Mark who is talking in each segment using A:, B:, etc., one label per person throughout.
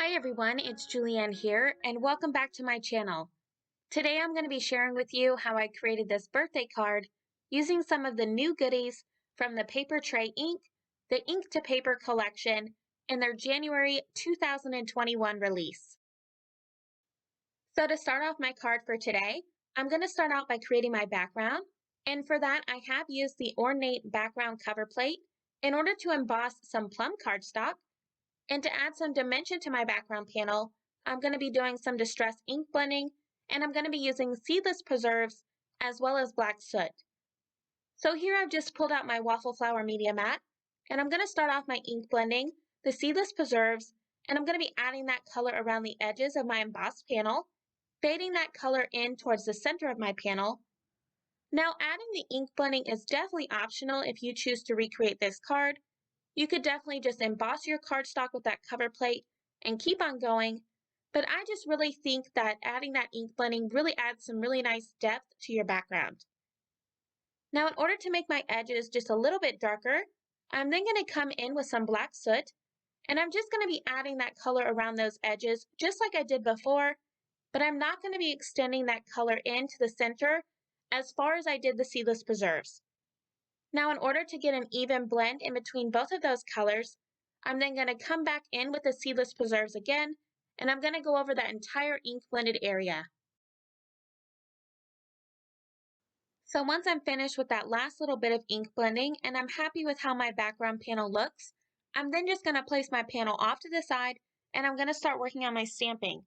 A: Hi everyone, it's Julianne here, and welcome back to my channel. Today I'm going to be sharing with you how I created this birthday card using some of the new goodies from the Paper Tray Ink, the Ink to Paper collection, and their January 2021 release. So to start off my card for today, I'm going to start out by creating my background, and for that I have used the Ornate background cover plate in order to emboss some plum cardstock. And to add some dimension to my background panel, I'm going to be doing some distress ink blending, and I'm going to be using Seedless preserves as well as black soot. So here I've just pulled out my waffle flower media mat, and I'm going to start off my ink blending, the Seedless preserves, and I'm going to be adding that color around the edges of my embossed panel, fading that color in towards the center of my panel. Now adding the ink blending is definitely optional if you choose to recreate this card. You could definitely just emboss your cardstock with that cover plate and keep on going, but I just really think that adding that ink blending really adds some really nice depth to your background. Now in order to make my edges just a little bit darker, I'm then going to come in with some black soot, and I'm just going to be adding that color around those edges just like I did before, but I'm not going to be extending that color into the center as far as I did the Seedless preserves. Now in order to get an even blend in between both of those colors, I'm then going to come back in with the Seedless preserves again, and I'm going to go over that entire ink blended area. So once I'm finished with that last little bit of ink blending and I'm happy with how my background panel looks, I'm then just going to place my panel off to the side and I'm going to start working on my stamping.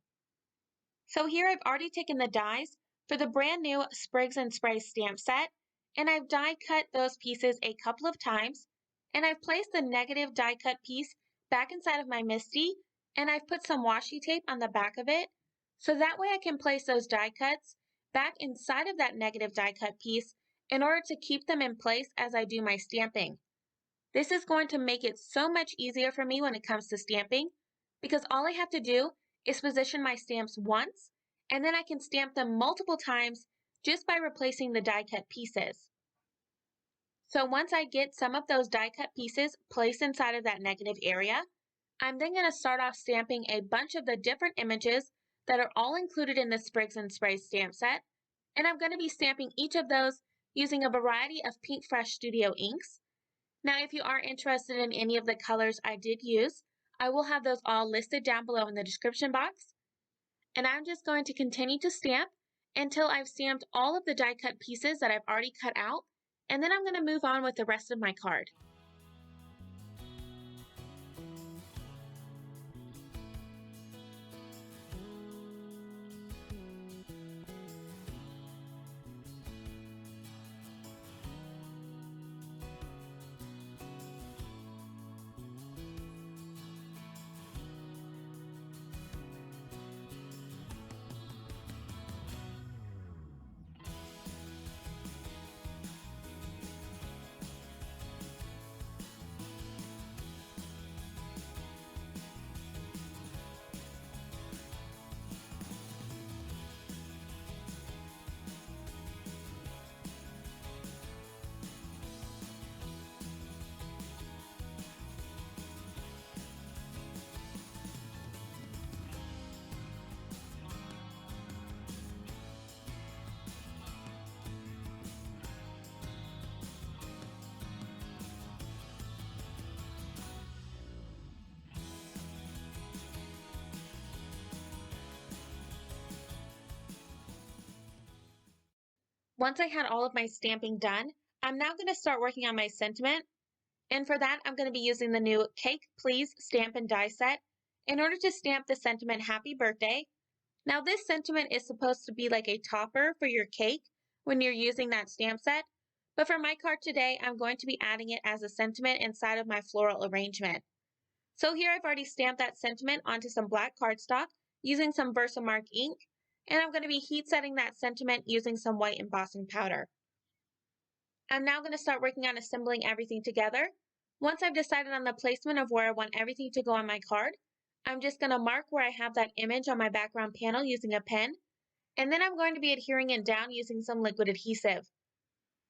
A: So here I've already taken the dies for the brand new Sprigs Sprays stamp set, and I've die cut those pieces a couple of times, and I've placed the negative die cut piece back inside of my MISTI, and I've put some washi tape on the back of it, so that way I can place those die cuts back inside of that negative die cut piece in order to keep them in place as I do my stamping. This is going to make it so much easier for me when it comes to stamping, because all I have to do is position my stamps once, and then I can stamp them multiple times just by replacing the die cut pieces. So once I get some of those die cut pieces placed inside of that negative area, I'm then going to start off stamping a bunch of the different images that are all included in the Sprigs and Sprays stamp set, and I'm going to be stamping each of those using a variety of Pinkfresh Studio inks. Now if you are interested in any of the colors I did use, I will have those all listed down below in the description box. And I'm just going to continue to stamp until I've stamped all of the die cut pieces that I've already cut out, and then I'm going to move on with the rest of my card. Once I had all of my stamping done, I'm now going to start working on my sentiment. And for that, I'm going to be using the new Cake Please Stamp and Die set in order to stamp the sentiment Happy Birthday. Now this sentiment is supposed to be like a topper for your cake when you're using that stamp set. But for my card today, I'm going to be adding it as a sentiment inside of my floral arrangement. So here I've already stamped that sentiment onto some black cardstock using some VersaMark ink. And I'm going to be heat setting that sentiment using some white embossing powder. I'm now going to start working on assembling everything together. Once I've decided on the placement of where I want everything to go on my card, I'm just going to mark where I have that image on my background panel using a pen, and then I'm going to be adhering it down using some liquid adhesive.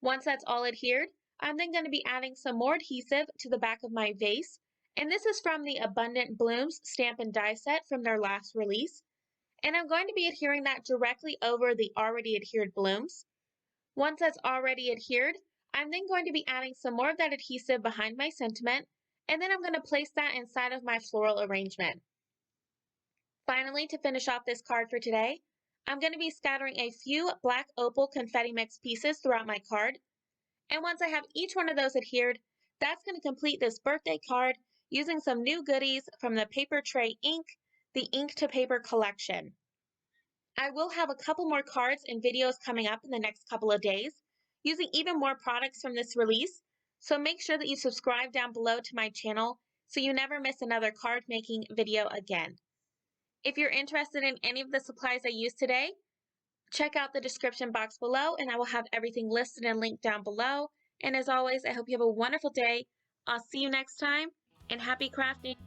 A: Once that's all adhered, I'm then going to be adding some more adhesive to the back of my vase, And this is from the Abundant Blooms Stamp and Die set from their last release. And I'm going to be adhering that directly over the already adhered blooms. Once that's already adhered, I'm then going to be adding some more of that adhesive behind my sentiment, and then I'm going to place that inside of my floral arrangement. Finally, to finish off this card for today, I'm going to be scattering a few black opal confetti mix pieces throughout my card. And once I have each one of those adhered, that's going to complete this birthday card using some new goodies from the Paper Tray Ink, the Ink to Paper collection. I will have a couple more cards and videos coming up in the next couple of days using even more products from this release, so make sure that you subscribe down below to my channel so you never miss another card making video again. If you're interested in any of the supplies I used today, check out the description box below and I will have everything listed and linked down below. And as always, I hope you have a wonderful day. I'll see you next time and happy crafting!